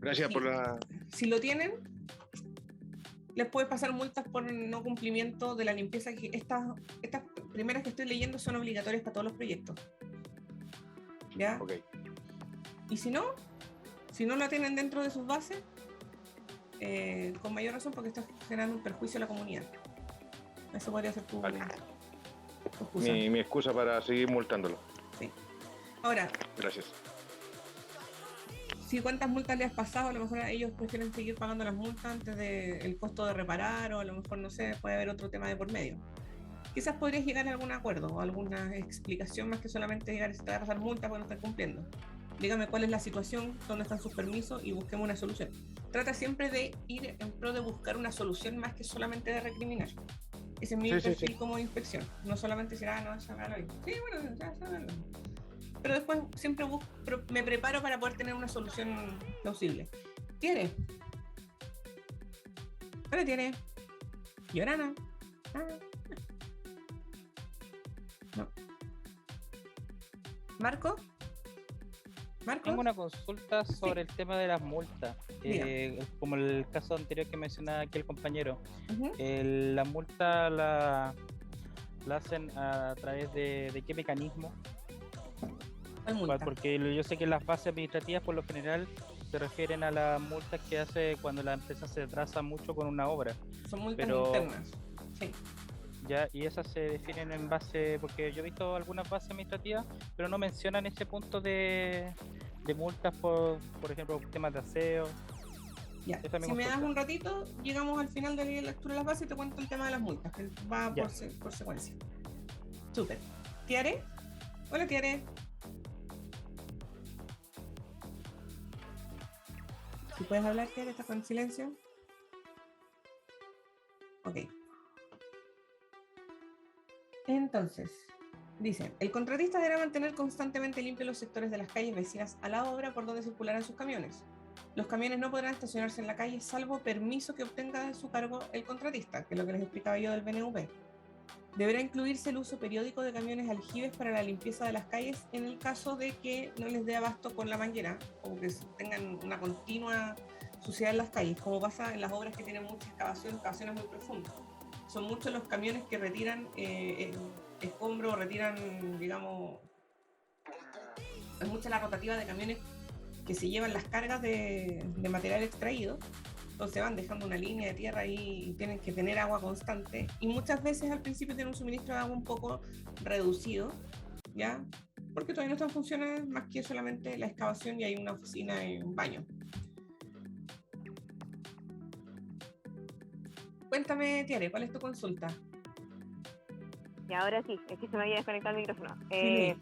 Gracias por la... Si lo tienen, les puede pasar multas por no cumplimiento de la limpieza. Estas primeras que estoy leyendo son obligatorias para todos los proyectos. ¿Ya? Ok. Y si no la tienen dentro de sus bases, con mayor razón porque está generando un perjuicio a la comunidad. Eso podría ser tu excusa. Mi excusa para seguir multándolo. Sí. Ahora, gracias. Si cuántas multas le has pasado, a lo mejor ellos prefieren seguir pagando las multas antes del costo de reparar, o a lo mejor, no sé, puede haber otro tema de por medio. Quizás podrías llegar a algún acuerdo o alguna explicación más que solamente llegar a si te va a pasar multa porque no están cumpliendo. Dígame cuál es la situación, dónde están sus permisos y busquemos una solución. Trata siempre de ir en pro de buscar una solución más que solamente de recriminar. Ese es mi perfil como inspección. No solamente decir, no, ya me lo. Sí, bueno, ya me lo. Pero después siempre me preparo para poder tener una solución plausible. ¿Tiene? ¿Ahora tiene? ¿Llorana? No. ¿Marco? Tengo una consulta sobre el tema de las multas, como el caso anterior que mencionaba aquí el compañero. La multa la hacen a través de qué mecanismo. Porque yo sé que las bases administrativas por lo general se refieren a las multas que hace cuando la empresa se atrasa mucho con una obra. Son multas internas, sí. Ya, y esas se definen en base, porque yo he visto algunas bases administrativas, pero no mencionan ese punto de multas por ejemplo, temas de aseo. Ya, si me das un ratito, llegamos al final de la lectura de las bases y te cuento el tema de las multas, que va por secuencia. Súper. ¿Tiare? Hola, Tiare. Si puedes hablar, Tiare, estás con silencio. Ok. Entonces, dice, el contratista deberá mantener constantemente limpios los sectores de las calles vecinas a la obra por donde circularán sus camiones. Los camiones no podrán estacionarse en la calle salvo permiso que obtenga de su cargo el contratista, que es lo que les explicaba yo del BNV. Deberá incluirse el uso periódico de camiones aljibes para la limpieza de las calles en el caso de que no les dé abasto con la manguera o que tengan una continua suciedad en las calles, como pasa en las obras que tienen mucha excavaciones muy profundas. Son muchos los camiones que retiran escombros, retiran, digamos, es mucha la rotativa de camiones que se llevan las cargas de material extraído. Entonces van dejando una línea de tierra ahí y tienen que tener agua constante. Y muchas veces al principio tienen un suministro de agua un poco reducido, ¿ya? Porque todavía no están funcionando más que solamente la excavación y hay una oficina y un baño. Cuéntame, Tiare, ¿cuál es tu consulta? Y ahora sí, es que se me había desconectado el micrófono. Sí.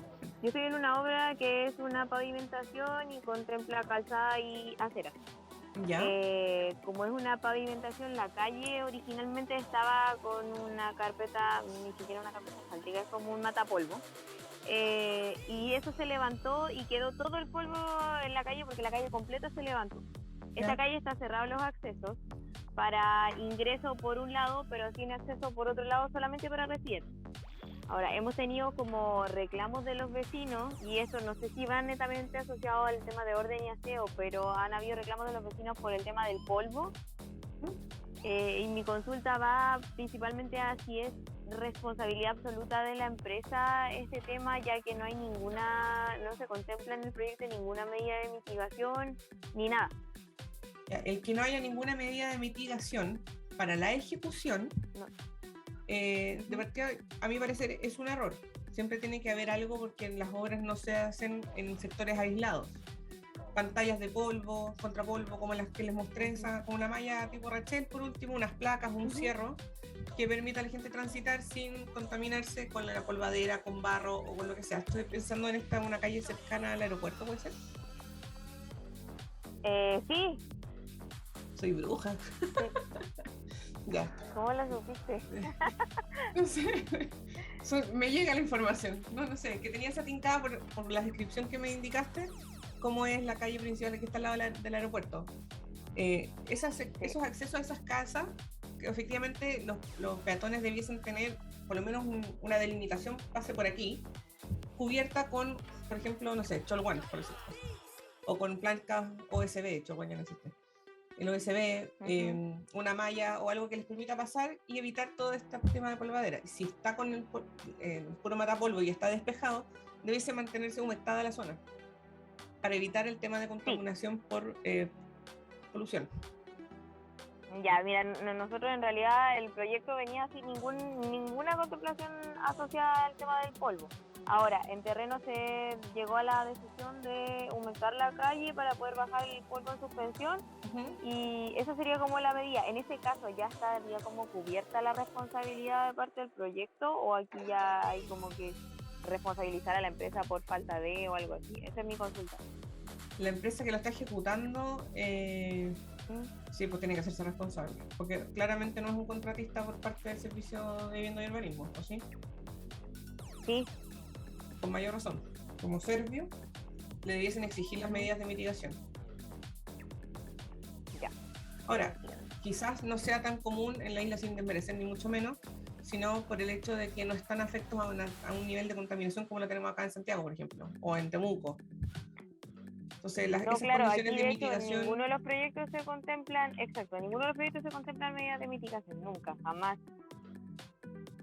Yo estoy en una obra que es una pavimentación y contempla calzada y acera. ¿Ya? Como es una pavimentación, la calle originalmente estaba con una carpeta, ni siquiera una carpeta asfáltica, es como un matapolvo. Y eso se levantó y quedó todo el polvo en la calle porque la calle completa se levantó. Esta calle está cerrada los accesos para ingreso por un lado, pero sin acceso por otro lado, solamente para residentes. Ahora, hemos tenido como reclamos de los vecinos, y eso no sé si va netamente asociado al tema de orden y aseo, pero han habido reclamos de los vecinos por el tema del polvo. Y mi consulta va principalmente a si es responsabilidad absoluta de la empresa este tema, ya que no se contempla en el proyecto ninguna medida de mitigación ni nada. El que no haya ninguna medida de mitigación para la ejecución, no. De partida, a mi parecer, es un error. Siempre tiene que haber algo porque las obras no se hacen en sectores aislados. Pantallas de polvo, contrapolvo, como las que les mostré, con una malla tipo Rachel, por último, unas placas, un cierro que permita a la gente transitar sin contaminarse con la polvadera, con barro o con lo que sea. Estoy pensando en una calle cercana al aeropuerto, ¿puede ser? Sí. Soy bruja. Sí. Ya. ¿Cómo la supiste? No sé, me llega la información. No sé, que tenía esa tincada por la descripción que me indicaste, cómo es la calle principal que está al lado del aeropuerto. Esos accesos a esas casas, que efectivamente los peatones debiesen tener por lo menos una delimitación, pase por aquí, cubierta con, por ejemplo, no sé, cholguán, por ejemplo. o con placas OSB, hecho, bueno, ya no existe. El OSB, una malla o algo que les permita pasar y evitar todo este tema de polvadera. Si está con el puro matapolvo y está despejado, debe mantenerse humectada la zona para evitar el tema de contaminación por polución. Ya, mira, nosotros en realidad el proyecto venía sin ninguna contemplación asociada al tema del polvo. Ahora, en terreno se llegó a la decisión de humectar la calle para poder bajar el polvo en suspensión, y eso sería como la medida. En ese caso, ¿ya estaría como cubierta la responsabilidad de parte del proyecto, o aquí ya hay como que responsabilizar a la empresa por falta de o algo así? Esa es mi consulta. La empresa que lo está ejecutando, sí, pues tiene que hacerse responsable, porque claramente no es un contratista por parte del Servicio de Vivienda y Urbanismo, ¿o sí? Sí. Con mayor razón. Como Servio, le debiesen exigir las medidas de mitigación. Ya. Ahora, quizás no sea tan común en la isla, sin desmerecer ni mucho menos, sino por el hecho de que no están afectos a un nivel de contaminación como lo tenemos acá en Santiago, por ejemplo, o en Temuco. Entonces, esas condiciones aquí de de mitigación... hecho, ninguno de los proyectos se contemplan medidas de mitigación, nunca, jamás.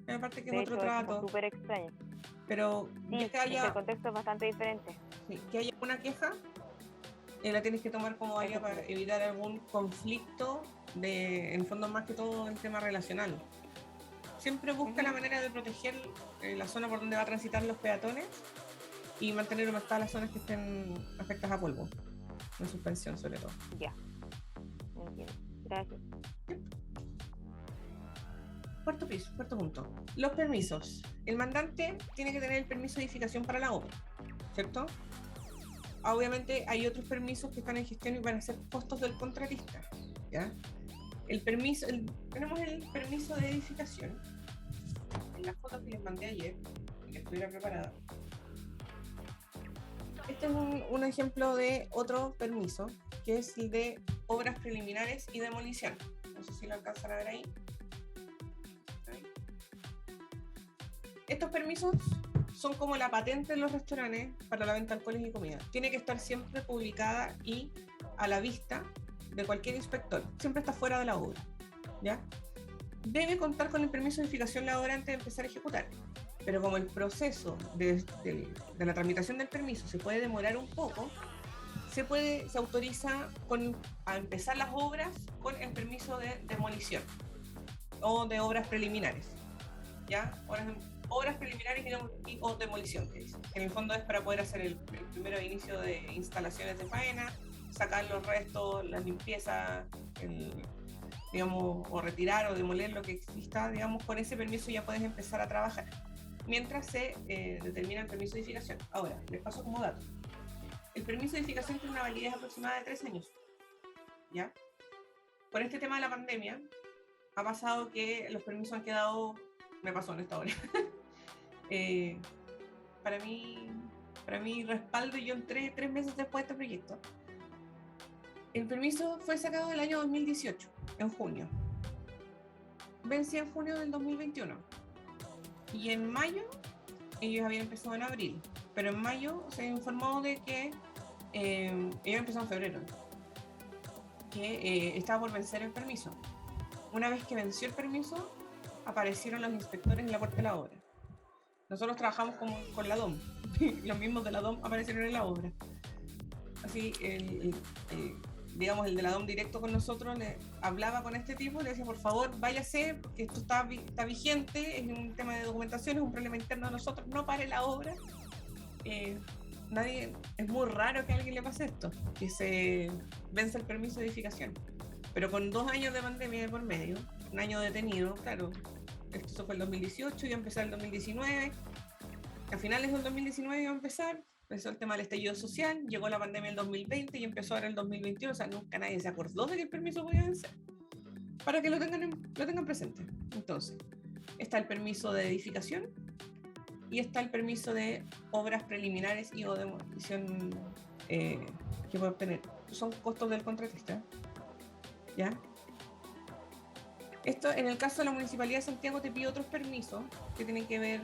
Aparte que de es otro hecho, trato. Es súper extraño. Pero sí, que haya, el contexto es bastante diferente. Sí, que haya una queja, la tienes que tomar como válida para evitar algún conflicto en fondo, más que todo el tema relacional. Siempre busca la manera de proteger la zona por donde va a transitar los peatones y mantener humectadas las zonas que estén afectadas a polvo, en suspensión sobre todo. Ya, entiendo. Gracias. Cuarto punto. Los permisos. El mandante tiene que tener el permiso de edificación para la obra, ¿cierto? Obviamente hay otros permisos que están en gestión y van a ser costos del contratista, ¿ya? Tenemos el permiso de edificación. En las fotos que les mandé ayer, que estuviera preparada. Este es un ejemplo de otro permiso, que es el de obras preliminares y demolición. No sé si lo alcanzan a ver ahí. Estos permisos son como la patente de los restaurantes para la venta de alcoholes y comida. Tiene que estar siempre publicada y a la vista de cualquier inspector. Siempre está fuera de la obra, ¿ya? Debe contar con el permiso de edificación la obra antes de empezar a ejecutar. Pero como el proceso de la tramitación del permiso se puede demorar un poco, se autoriza a empezar las obras con el permiso de demolición o de obras preliminares, ¿ya? Obras preliminares o demolición, que dice. En el fondo es para poder hacer el primero inicio de instalaciones de faena, sacar los restos, la limpieza, digamos, o retirar o demoler lo que exista, digamos, con ese permiso ya puedes empezar a trabajar, mientras se determina el permiso de edificación. Ahora, les paso como dato. El permiso de edificación tiene una validez aproximada de 3 años, ¿ya? Por este tema de la pandemia, ha pasado que los permisos han quedado... Me pasó en esta hora. Para mi respaldo, yo entré 3 meses después de este proyecto. El permiso fue sacado el año 2018, en junio. Vencía en junio del 2021. Y en mayo, ellos habían empezado en abril. Pero en mayo se informó de que ellos empezaron en febrero. Que estaba por vencer el permiso. Una vez que venció el permiso, aparecieron los inspectores en la puerta de la obra. Nosotros trabajamos con la DOM. Los mismos de la DOM aparecieron en la obra. Así, digamos, el de la DOM directo con nosotros le hablaba con este tipo, le decía, por favor, váyase, porque esto está vigente, es un tema de documentación, es un problema interno de nosotros, no pare la obra. Es muy raro que a alguien le pase esto, que se vence el permiso de edificación. Pero con 2 años de pandemia de por medio, un año detenido, claro, esto fue el 2018, iba a empezar el 2019, a finales del 2019 iba a empezó el tema del estallido social, llegó la pandemia en el 2020 y empezó ahora el 2021, o sea, nunca nadie se acordó de que el permiso podía vencer, para que lo tengan presente. Entonces, está el permiso de edificación y está el permiso de obras preliminares y o demolición que puede obtener. Son costos del contratista, ¿ya? Esto, en el caso de la Municipalidad de Santiago, te pide otros permisos que tienen que ver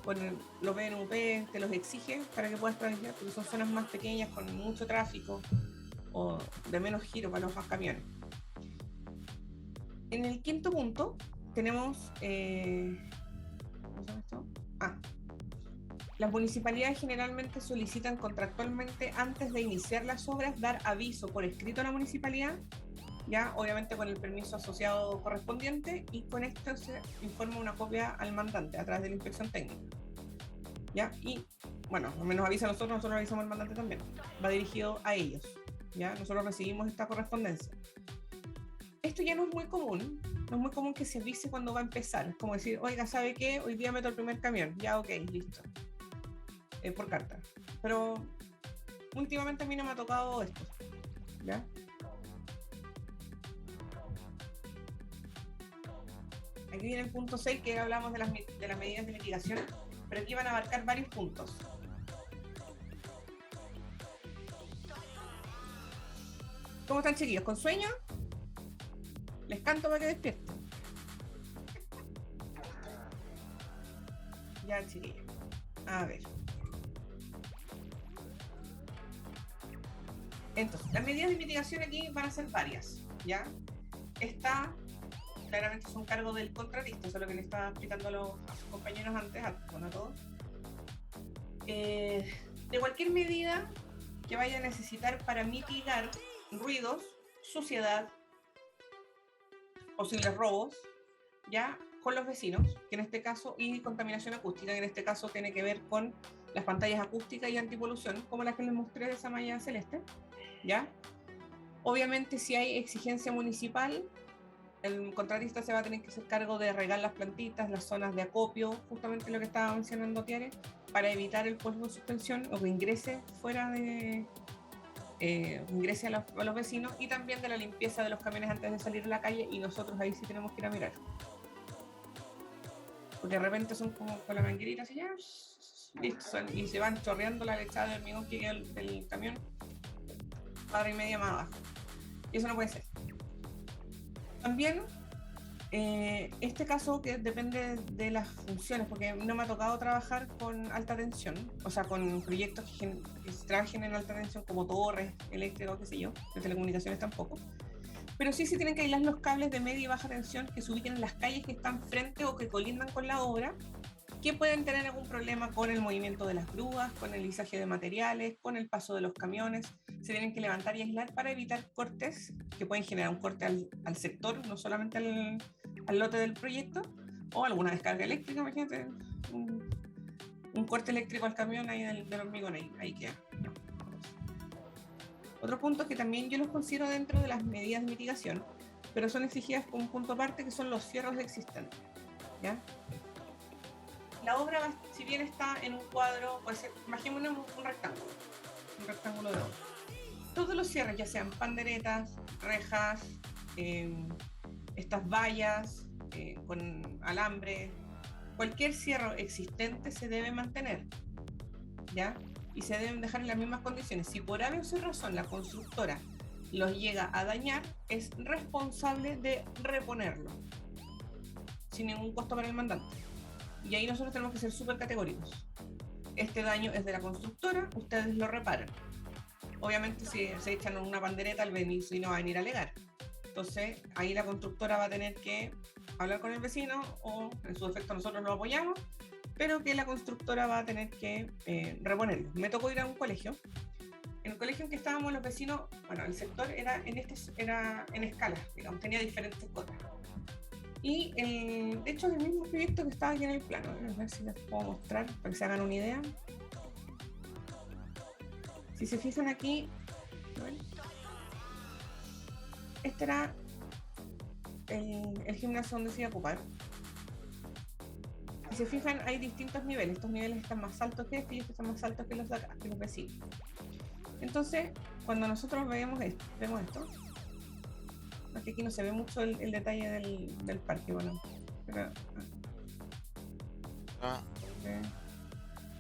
con los BNUP, te los exige para que puedas transitar, porque son zonas más pequeñas con mucho tráfico o de menos giro para los camiones. En el quinto punto tenemos ¿cómo se llama esto? Las municipalidades generalmente solicitan contractualmente, antes de iniciar las obras, dar aviso por escrito a la municipalidad, ya obviamente con el permiso asociado correspondiente, y con esto se informa una copia al mandante a través de la inspección técnica, ya, y bueno, al menos avisa a nosotros avisamos al mandante también, va dirigido a ellos, ya, nosotros recibimos esta correspondencia. Esto ya no es muy común, que se avise cuando va a empezar, es como decir, oiga, ¿sabe qué? Hoy día meto el primer camión, ya, ok, listo, por carta, pero últimamente a mí no me ha tocado esto, ya. Aquí viene el punto 6, que hablamos de las medidas de mitigación, pero aquí van a abarcar varios puntos. ¿Cómo están, chiquillos? ¿Con sueño? Les canto para que despierten. Ya, chiquillos. A ver. Entonces, las medidas de mitigación aquí van a ser varias, ¿ya? Claramente es un cargo del contratista, eso es lo que le estaba explicando a sus compañeros antes, a todos. De cualquier medida que vaya a necesitar para mitigar ruidos, suciedad, posibles robos, ya, con los vecinos, que en este caso, y contaminación acústica, que en este caso tiene que ver con las pantallas acústicas y antipolución, como las que les mostré de esa malla celeste, ya. Obviamente, si hay exigencia municipal, el contratista se va a tener que hacer cargo de regar las plantitas, las zonas de acopio, justamente lo que estaba mencionando Tiare, para evitar el polvo en suspensión o que ingrese ingrese a los vecinos, y también de la limpieza de los camiones antes de salir a la calle, y nosotros ahí sí tenemos que ir a mirar. Porque de repente son como con la manguerita así ya, listo, y se van chorreando la lechada de hormigón que queda el camión cuadra y media más abajo. Y eso no puede ser. También, este caso que depende de las funciones, porque no me ha tocado trabajar con alta tensión, o sea, con proyectos que se trabajen en alta tensión como torres eléctricas, qué sé yo, de telecomunicaciones tampoco, pero sí se tienen que aislar los cables de media y baja tensión que se ubiquen en las calles que están frente o que colindan con la obra, que pueden tener algún problema con el movimiento de las grúas, con el izaje de materiales, con el paso de los camiones. Se tienen que levantar y aislar para evitar cortes que pueden generar un corte al sector, no solamente al lote del proyecto, o alguna descarga eléctrica, imagínate, un corte eléctrico al camión ahí del hormigón, ahí queda. No. Otro punto que también yo los considero dentro de las medidas de mitigación, pero son exigidas con un punto aparte, que son los cierros existentes, ¿ya? La obra, si bien está en un cuadro, pues imaginémonos un rectángulo de obra. Todos los cierres, ya sean panderetas, rejas, estas vallas con alambre, cualquier cierre existente se debe mantener, ¿ya? Y se deben dejar en las mismas condiciones. Si por alguna razón la constructora los llega a dañar, es responsable de reponerlo, sin ningún costo para el mandante. Y ahí nosotros tenemos que ser súper categóricos. Este daño es de la constructora, ustedes lo reparan. Obviamente, si se echan una pandereta, el vecino va a venir a alegar. Entonces, ahí la constructora va a tener que hablar con el vecino, o en su defecto nosotros lo apoyamos, pero que la constructora va a tener que reponerlo. Me tocó ir a un colegio. En el colegio en que estábamos los vecinos, bueno, el sector era en escala, digamos, tenía diferentes cotas. Y de hecho, el mismo proyecto que estaba aquí en el plano, a ver si les puedo mostrar para que se hagan una idea. Si se fijan aquí, este era el gimnasio donde se iba a ocupar. Si se fijan, hay distintos niveles. Estos niveles están más altos que este y estos están más altos que los de acá, que los vecinos. Entonces, cuando nosotros vemos esto, que aquí no se ve mucho el detalle del parque, bueno. Pero,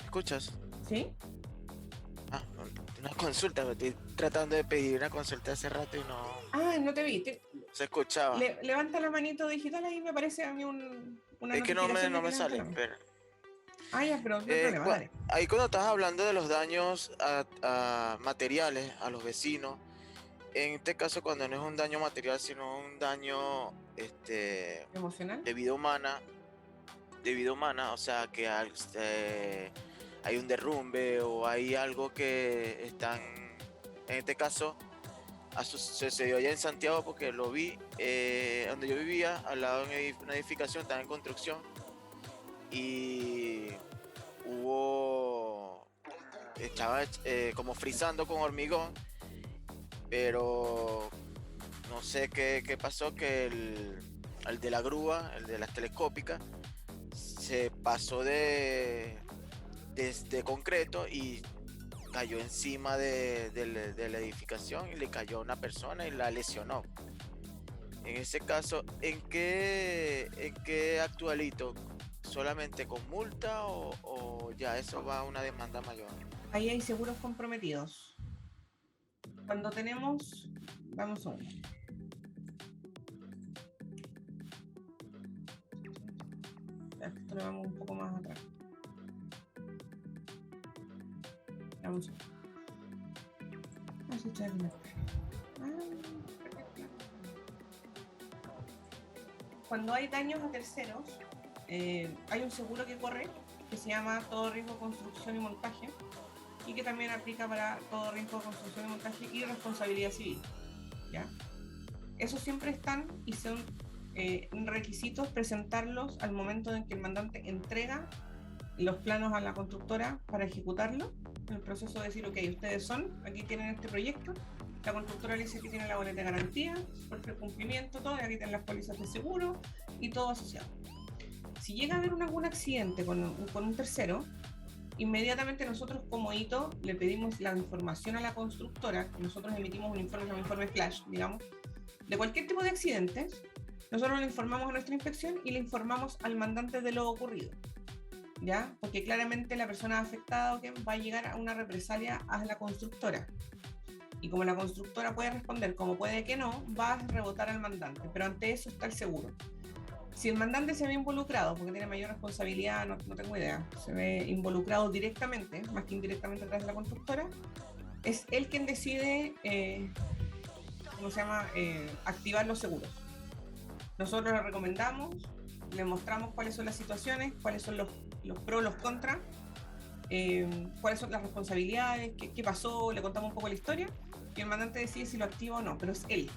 ¿Escuchas? ¿sí? Una consulta, estoy tratando de pedir una consulta hace rato y no... No te vi. Se escuchaba. Levanta la manito digital, ahí me parece a mí una Es que no notificación de me que sale. levanta la mano. Pero, Ya, pero no hay problema, dale. ahí cuando estás hablando de los daños a materiales a los vecinos, en este caso cuando no es un daño material, sino un daño ¿Emocional? de vida humana, o sea, que hay un derrumbe o hay algo que están, en este caso, sucedió allá en Santiago porque lo vi, donde yo vivía, al lado de una edificación, estaba en construcción y estaba como frisando con hormigón, pero no sé qué pasó, que el de la grúa, el de las telescópicas, se pasó de concreto y cayó encima de la edificación y le cayó a una persona y la lesionó. En ese caso, ¿en qué actualito? ¿Solamente con multa o ya eso va a una demanda mayor? Ahí hay seguros comprometidos. Cuando tenemos... Vamos a ver. Esto lo vamos un poco más atrás. Vamos a ver. Cuando hay daños a terceros, hay un seguro que corre que se llama todo riesgo, construcción y montaje, y que también aplica para todo riesgo, construcción y montaje y responsabilidad civil, ¿ya? Esos siempre están y son requisitos presentarlos al momento en que el mandante entrega los planos a la constructora para ejecutarlo, en el proceso de decir, ok, ustedes aquí tienen este proyecto, la constructora le dice que tiene la boleta de garantía, por el cumplimiento, todo, y aquí tienen las pólizas de seguro y todo asociado. Si llega a haber algún accidente con un tercero, inmediatamente nosotros como hito le pedimos la información a la constructora, nosotros emitimos un informe flash, digamos, de cualquier tipo de accidentes, nosotros le informamos a nuestra inspección y le informamos al mandante de lo ocurrido, ¿ya? Porque claramente la persona afectada va a llegar a una represalia a la constructora. Y como la constructora puede responder como puede que no, va a rebotar al mandante, pero ante eso está el seguro. Si el mandante se ve involucrado, porque tiene mayor responsabilidad, no tengo idea, se ve involucrado directamente, más que indirectamente a través de la constructora, es él quien decide, activar los seguros. Nosotros le recomendamos, le mostramos cuáles son las situaciones, cuáles son los pros, los contras, cuáles son las responsabilidades, qué pasó, le contamos un poco la historia, y el mandante decide si lo activa o no, pero es él.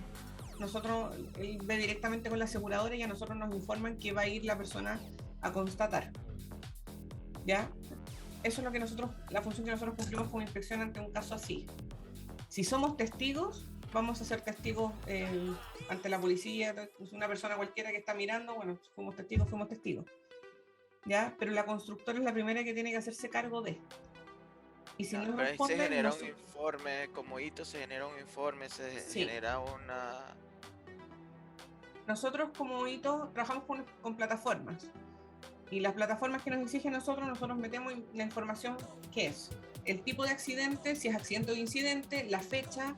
Él ve directamente con la aseguradora y a nosotros nos informan que va a ir la persona a constatar, ¿ya? Eso es lo que la función que nosotros cumplimos como inspección ante un caso así. Si somos testigos, vamos a ser testigos ante la policía, una persona cualquiera que está mirando, bueno, fuimos testigos, ¿ya? Pero la constructora es la primera que tiene que hacerse cargo de. Y si no responde, se genera un informe, como hito se genera un informe, genera una... Nosotros como hito trabajamos con plataformas. Y las plataformas que nos exigen nosotros metemos la información que es el tipo de accidente, si es accidente o incidente, la fecha,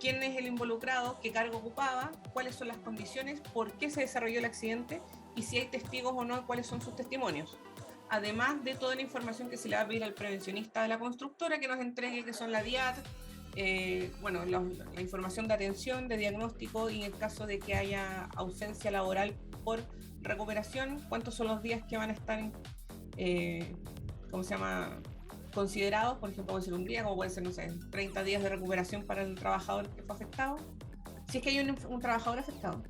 quién es el involucrado, qué cargo ocupaba, cuáles son las condiciones, por qué se desarrolló el accidente y si hay testigos o no, cuáles son sus testimonios. Además de toda la información que se le va a pedir al prevencionista de la constructora que nos entregue, que son la DIAT, la información de atención, de diagnóstico y en el caso de que haya ausencia laboral por recuperación, cuántos son los días que van a estar considerados, por ejemplo, puede ser un día, como puede ser, 30 días de recuperación para el trabajador que fue afectado, si es que hay un trabajador afectado,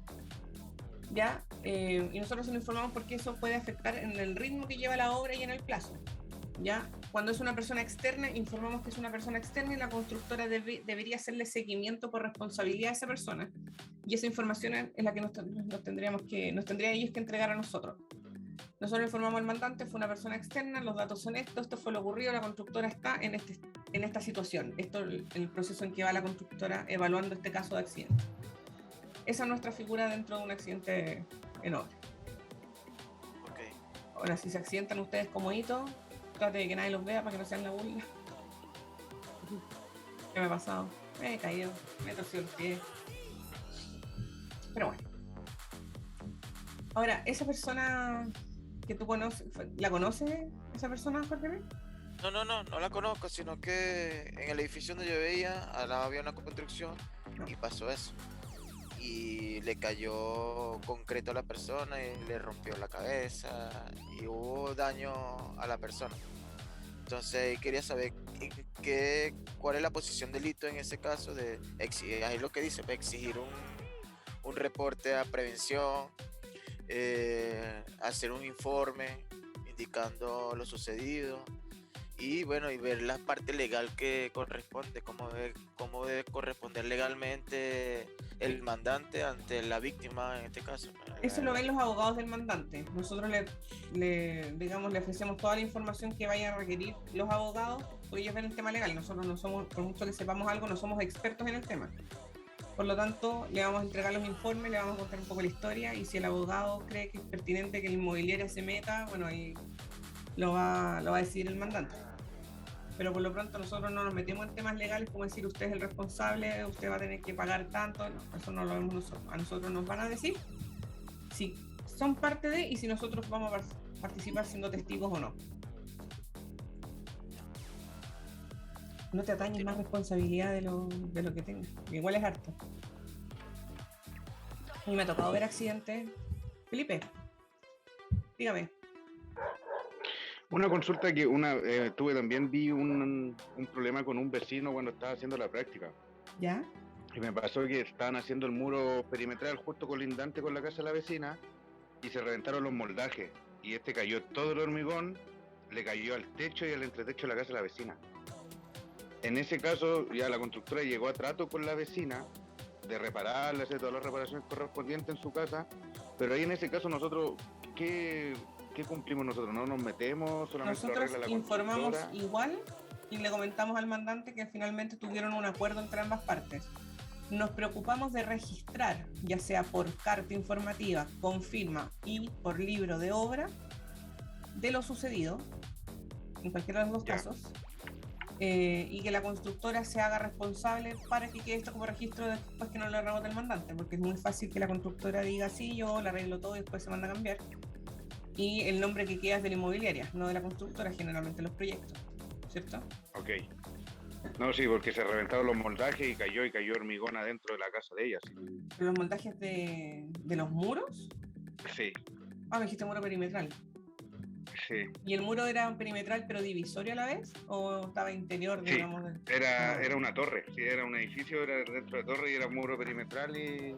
¿ya? Y nosotros nos informamos porque eso puede afectar en el ritmo que lleva la obra y en el plazo, ¿ya? Cuando es una persona externa, informamos que es una persona externa y la constructora debería hacerle seguimiento por responsabilidad a esa persona. Y esa información es la que nos tendrían ellos que entregar a nosotros. Nosotros informamos al mandante, fue una persona externa, los datos son estos, esto fue lo ocurrido, la constructora está en esta situación. Esto es el proceso en que va la constructora evaluando este caso de accidente. Esa es nuestra figura dentro de un accidente en obra. Okay. Ahora, si se accidentan ustedes como hito, trate de que nadie los vea para que no sean la burla. ¿Qué me ha pasado? Me he caído, me he torcido el pie. Pero bueno. Ahora, esa persona que tú conoces, ¿la conoces esa persona, Jorge? No la conozco, sino que en el edificio donde yo veía, al lado había una construcción y pasó eso. Y le cayó concreto a la persona y le rompió la cabeza y hubo daño a la persona. Entonces quería saber cuál es la posición delito en ese caso de exigir, ahí lo que dice, exigir un reporte a prevención, hacer un informe indicando lo sucedido y bueno, y ver la parte legal que corresponde, cómo debe corresponder legalmente el mandante ante la víctima en este caso. Eso lo ven los abogados del mandante. Nosotros le ofrecemos toda la información que vayan a requerir los abogados, porque ellos ven el tema legal. Nosotros no somos, por mucho que sepamos algo, no somos expertos en el tema. Por lo tanto, le vamos a entregar los informes, le vamos a contar un poco la historia y si el abogado cree que es pertinente que el inmobiliario se meta, bueno, ahí lo va a decidir el mandante. Pero por lo pronto nosotros no nos metemos en temas legales como decir usted es el responsable, usted va a tener que pagar tanto, no, eso no lo vemos nosotros. A nosotros nos van a decir si son parte de y si nosotros vamos a participar siendo testigos o no. No te atañes más responsabilidad de lo que tengas. Igual es harto. A mí me ha tocado ver accidentes. Felipe, dígame. Una consulta que tuve también, vi un problema con un vecino cuando estaba haciendo la práctica. ¿Ya? Y me pasó que estaban haciendo el muro perimetral justo colindante con la casa de la vecina y se reventaron los moldajes. Y cayó todo el hormigón, le cayó al techo y al entretecho de la casa de la vecina. En ese caso, ya la constructora llegó a trato con la vecina de repararle, hacer todas las reparaciones correspondientes en su casa, pero ahí en ese caso nosotros, ¿qué cumplimos nosotros? ¿No nos metemos? Solamente nosotros informamos igual y le comentamos al mandante que finalmente tuvieron un acuerdo entre ambas partes. Nos preocupamos de registrar, ya sea por carta informativa, con firma y por libro de obra, de lo sucedido, en cualquiera de los dos casos, y que la constructora se haga responsable para que quede esto como registro después que no lo rebote el mandante, porque es muy fácil que la constructora diga sí, yo le arreglo todo y después se manda a cambiar. Y el nombre que queda es de la inmobiliaria, no de la constructora, generalmente los proyectos, ¿cierto? Ok. No, sí, porque se reventaron los moldajes y cayó hormigón adentro de la casa de ella. Sí. ¿Los moldajes de los muros? Sí. Ah, me dijiste muro perimetral. Sí. ¿Y el muro era perimetral pero divisorio a la vez? ¿O estaba interior, sí, digamos? Era una torre, sí, era un edificio, era dentro de torre y era muro perimetral y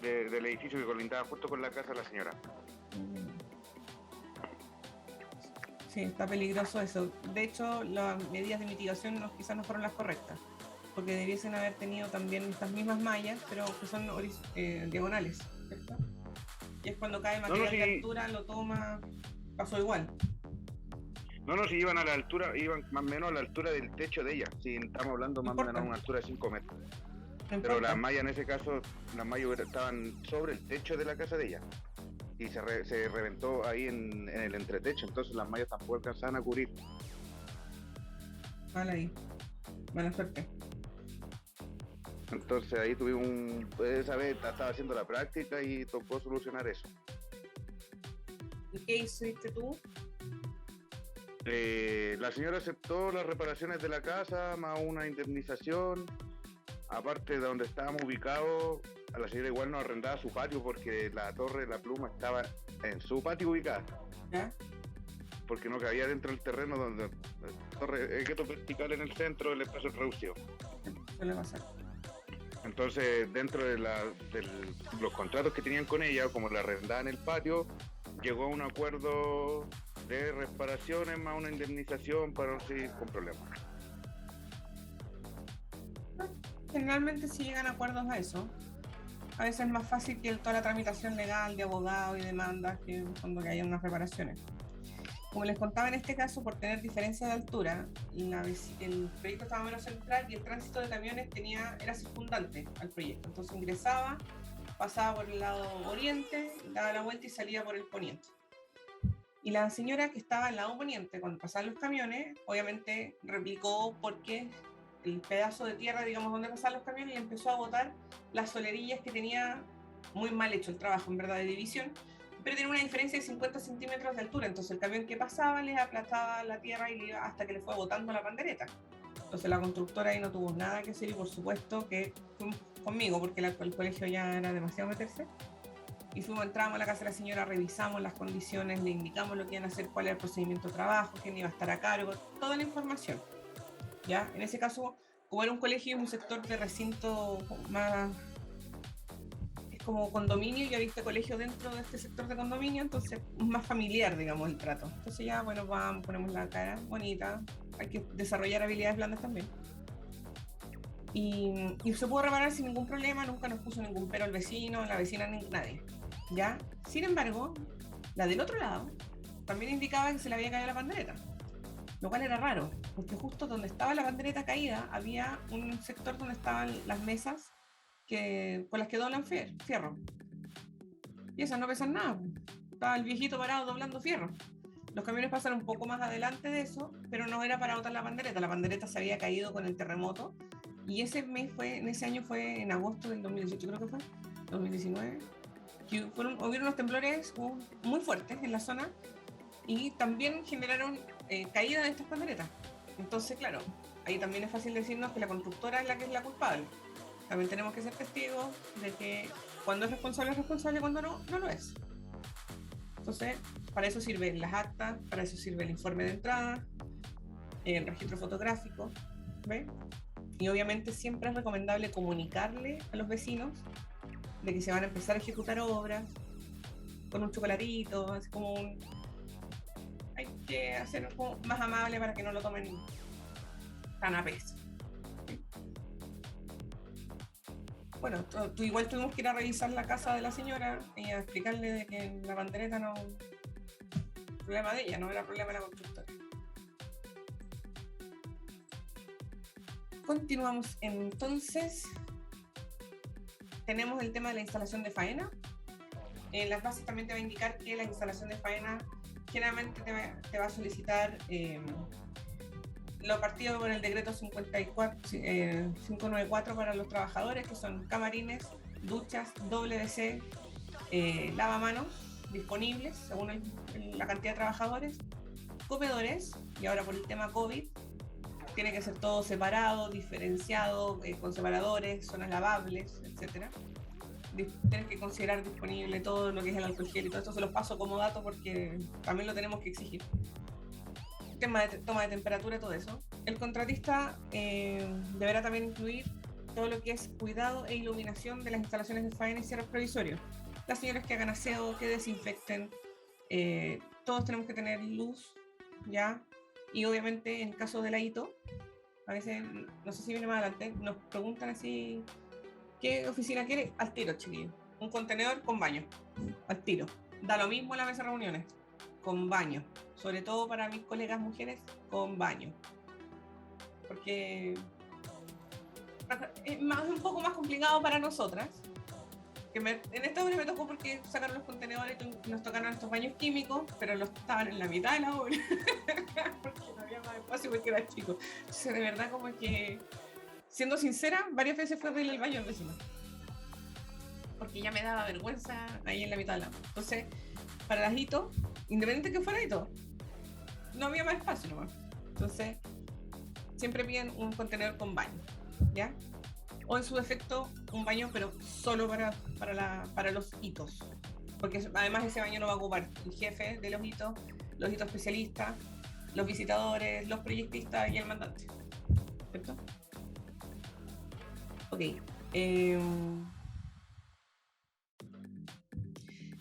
del edificio que colindaba justo con la casa de la señora. Sí, está peligroso eso. De hecho, las medidas de mitigación quizás no fueron las correctas, porque debiesen haber tenido también estas mismas mallas, pero que son diagonales, ¿cierto? Y es cuando cae material de altura, lo toma, pasó igual. No, si iban a la altura, iban más o menos a la altura del techo de ella. Sí, estamos hablando más o menos a una altura de 5 metros. Pero las mallas en ese caso, las mallas estaban sobre el techo de la casa de ella. Y se reventó ahí en el entretecho, entonces las mallas tampoco alcanzaban a cubrir. Vale ahí. Buena suerte. Entonces ahí tuvimos esa vez estaba haciendo la práctica y tocó solucionar eso. ¿Y qué hiciste tú? La señora aceptó las reparaciones de la casa, más una indemnización. Aparte de donde estábamos ubicados, a la señora igual nos arrendaba su patio porque la torre de la pluma estaba en su patio ubicada. ¿Ya? Porque no cabía dentro del terreno donde la torre, el gueto vertical en el centro, el espacio reducido. Suele pasar. Entonces, dentro de los contratos que tenían con ella, como la arrendaban en el patio, llegó a un acuerdo de reparaciones más una indemnización para no seguir con problemas. Generalmente sí llegan acuerdos a eso. A veces es más fácil que toda la tramitación legal de abogado y demandas que cuando haya unas reparaciones. Como les contaba en este caso, por tener diferencia de altura, el proyecto estaba menos central y el tránsito de camiones era circundante al proyecto. Entonces ingresaba, pasaba por el lado oriente, daba la vuelta y salía por el poniente. Y la señora que estaba en el lado poniente, cuando pasaban los camiones, obviamente replicó porque el pedazo de tierra, digamos, donde pasaban los camiones, y le empezó a botar las solerillas que tenía muy mal hecho el trabajo, en verdad, de división, pero tiene una diferencia de 50 centímetros de altura, entonces el camión que pasaba les aplastaba la tierra y le iba hasta que le fue botando la pandereta. Entonces la constructora ahí no tuvo nada que hacer y por supuesto que fuimos conmigo, porque el colegio ya era demasiado meterse, y entramos a la casa de la señora, revisamos las condiciones, le indicamos lo que iban a hacer, cuál era el procedimiento de trabajo, quién iba a estar a cargo, toda la información. ¿Ya? En ese caso, como era un colegio y un sector de recinto más, es como condominio, ya viste colegio dentro de este sector de condominio, entonces es más familiar, digamos, el trato. Entonces ya, bueno, vamos, ponemos la cara bonita, hay que desarrollar habilidades blandas también. Y se pudo reparar sin ningún problema, nunca nos puso ningún pero el vecino, la vecina, nadie. ¿Ya? Sin embargo, la del otro lado también indicaba que se le había caído la pandereta, lo cual era raro, porque justo donde estaba la pandereta caída había un sector donde estaban las mesas con las que doblan fierro. Y esas no pesan nada. Estaba el viejito parado doblando fierro. Los camiones pasaron un poco más adelante de eso, pero no era para botar la pandereta. La pandereta se había caído con el terremoto. Y ese año fue en agosto del 2018, creo que fue, 2019. Que hubieron unos temblores muy fuertes en la zona y también generaron caída de estas panderetas. Entonces, claro, ahí también es fácil decirnos que la constructora es la que es la culpable. También tenemos que ser testigos de que cuando es responsable, cuando no lo es. Entonces, para eso sirven las actas, para eso sirve el informe de entrada, el registro fotográfico, ¿ves? Y obviamente siempre es recomendable comunicarle a los vecinos de que se van a empezar a ejecutar obras con un chocolatito, así como hay que hacer algo más amable para que no lo tomen tan a peso. ¿Sí? Bueno, tú igual tuvimos que ir a revisar la casa de la señora y a explicarle de que la pandereta no... problema de ella, no era problema de la constructora. Continuamos entonces. Tenemos el tema de la instalación de faena. En las bases también te va a indicar que la instalación de faena generalmente te va a solicitar lo partido por el decreto 594 para los trabajadores, que son camarines, duchas, WC, lavamanos disponibles según la cantidad de trabajadores, comedores, y ahora por el tema COVID tiene que ser todo separado, diferenciado, con separadores, zonas lavables, etc. Tienes que considerar disponible todo lo que es el alcohol gel y todo esto. Se los paso como dato porque también lo tenemos que exigir. Tema de toma de temperatura, todo eso. El contratista deberá también incluir todo lo que es cuidado e iluminación de las instalaciones de faena y cierres provisorios. Las señoras que hagan aseo, que desinfecten, todos tenemos que tener luz, ¿ya? Y obviamente en caso de la ITO, a veces, no sé si viene más adelante, nos preguntan así, ¿qué oficina quiere? Al tiro, chiquillos. Un contenedor con baño, al tiro. Da lo mismo en la mesa de reuniones, con baño. Sobre todo para mis colegas mujeres, con baño. Porque es un poco más complicado para nosotras. En esta obra me tocó porque sacaron los contenedores y nos tocaron estos baños químicos, pero los estaban en la mitad de la obra porque no había más espacio porque era chico. Entonces, de verdad, como que, siendo sincera, varias veces fue abrirle el baño al vecino porque ya me daba vergüenza ahí en la mitad de la obra. Entonces, para las hito, independiente que fuera hito, no había más espacio nomás. Entonces, siempre piden un contenedor con baño, ¿ya? O en su defecto un baño, pero solo para los hitos, porque además ese baño lo va a ocupar el jefe de los hitos especialistas, los visitadores, los proyectistas y el mandante, ¿cierto? Ok.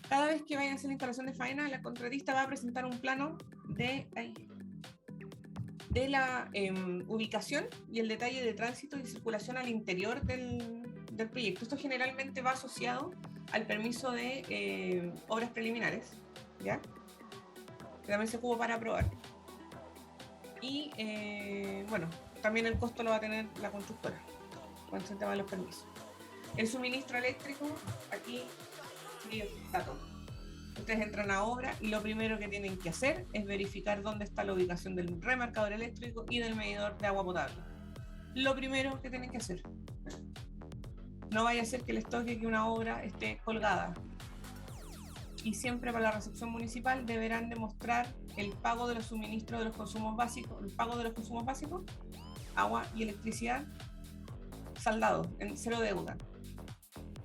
Cada vez que vayan a hacer la instalación de faena, la contratista va a presentar un plano de la ubicación y el detalle de tránsito y circulación al interior del proyecto. Esto generalmente va asociado al permiso de obras preliminares, ¿ya? Que también se ocupa para aprobar. Y bueno, también el costo lo va a tener la constructora con el tema de los permisos. El suministro eléctrico, aquí está todo. Ustedes entran a obra y lo primero que tienen que hacer es verificar dónde está la ubicación del remarcador eléctrico y del medidor de agua potable. lo primero que tienen que hacer. No vaya a ser que les toque que una obra esté colgada. Y siempre para la recepción municipal deberán demostrar el pago de los suministros de los consumos básicos, agua y electricidad, saldado, en cero deuda.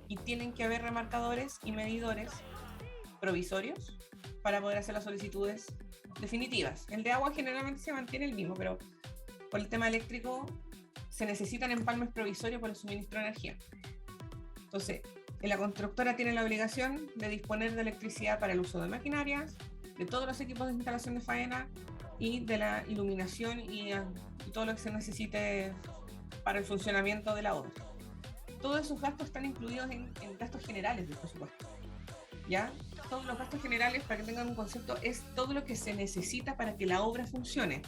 Y tienen que haber remarcadores y medidores provisorios para poder hacer las solicitudes definitivas. El de agua generalmente se mantiene el mismo, pero por el tema eléctrico se necesitan empalmes provisorios por el suministro de energía. Entonces, la constructora tiene la obligación de disponer de electricidad para el uso de maquinarias, de todos los equipos de instalación de faena y de la iluminación y todo lo que se necesite para el funcionamiento de la obra. Todos esos gastos están incluidos en gastos generales del presupuesto. ¿Ya? Todos los gastos generales, para que tengan un concepto, es todo lo que se necesita para que la obra funcione.